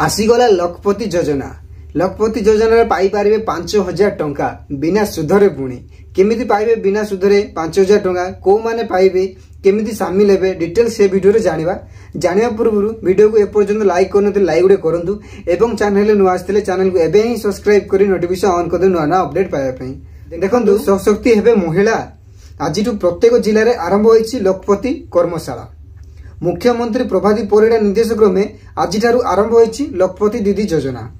आसीगला लखपति योजना। लखपति योजना पाई पारे 5000 टंका बिना सुधरे पुणी केमिति पाइबे बिना सुधरे 5000 टंका को माने पाइबे केमिति सामिल हेबे डिटेल से वीडियो रे जानिबा पूर्व वीडियो को एपर्यंत लाइक करनते लाइक गुडे करंतु एवं चैनल नु आस्थिले चैनल को एबे ही सब्सक्राइब करी नोटिफिकेशन ऑन कर दे नुआ अपडेट पाइबा पई। देखंतु सशक्ति हेबे महिला आजिटु प्रत्येक जिल्ला रे आरंभ होईछि लखपति कर्मशाला। मुख्यमंत्री प्रभाती परिडा निर्देश क्रमे आज आरंभ होईछि लखपति दीदी योजना।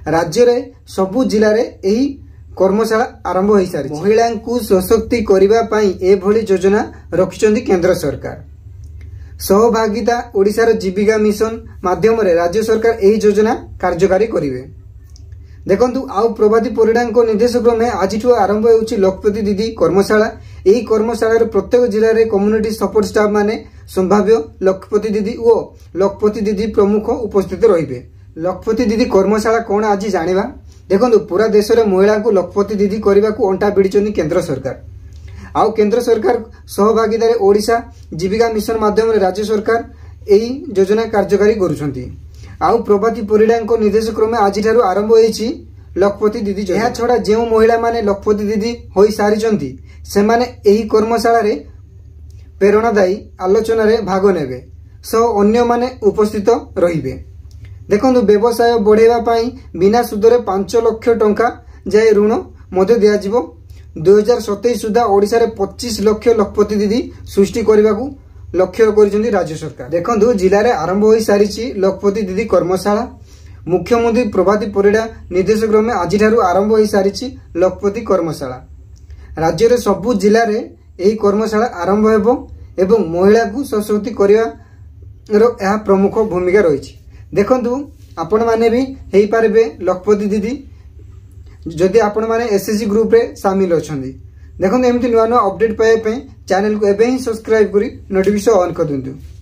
राज्य रे सबु जिल्ला रे एही कर्मशाला आरंभ होई सारी। महिला को सशक्ति करिबा पई ए भली योजना रखिचंदी केंद्र सरकार। सहभागिता ओडिसा रो जीविका मिशन माध्यम रे राज्य सरकार एही योजना कार्यकारी करिवे। देखंतु आउ प्रभाती परिडा निर्देश क्रमे आज आरंभ होउछि लखपति दीदी कर्मशाला। एही कर्मशाला रे प्रत्येक जिल्ला रे कम्युनिटी सपोर्ट स्टाफ माने संभाव्य लखपति दीदी और लखपति दीदी प्रमुख उपस्थित रहिबे। लखपति दीदी कर्मशाला कौन आज जानिबा। देखंतु पूरा देश रे महिला को लखपति दीदी करबा को अंटा बिडिचनी केंद्र सरकार। आउ केंद्र सरकार सहभागिता रे ओडिशा जीविका मिशन माध्यम रे राज्य सरकार एही योजना कार्यकारी करूछंती। आउ प्रभाती परिडा निर्देश क्रमे आज आरंभ होईछि लखपति दीदी। यह छड़ा जे महिला माने लखपति दीदी होई सारिचंती सेमाने एही कर्मशाला रे प्रेरणादायी आलोचना रे भाग नेबे सो अन्य माने उपस्थित रहिबे। देखंतु व्यवसाय बढ़ेबा पई बिना सुधरे 5 लाख टंका जाय ऋण मध्य दिया जिवो। 2027 सुधा ओडिसा रे 25 लाख लखपति दीदी सृष्टि करबाकू लक्ष्य करिसेंती राज्य सरकार। देखंतु जिल्ला रे आरंभ होई सारिछि लखपति दीदी कर्मशाला। मुख्यमंत्री प्रभाती परिडा निर्देश क्रमे आज आरंभ होई सारिछि लखपति कर्मशाला। राज्य रे सबु जिल्ला रे एही कर्मशाला आरंभ हेबो एवं महिला को सशक्ति करिया प्रमुख भूमिका रही। देखंतु आपण माने भी हेई पारबे लखपति दीदी जदि आपण माने एसएसजी ग्रुप रे शामिल अछंदी। देखंतु एमती नुआ नुआ अपडेट पाए पे चैनल को एबे ही सब्सक्राइब करी नोटिफिकेशन ऑन कर दिंतु।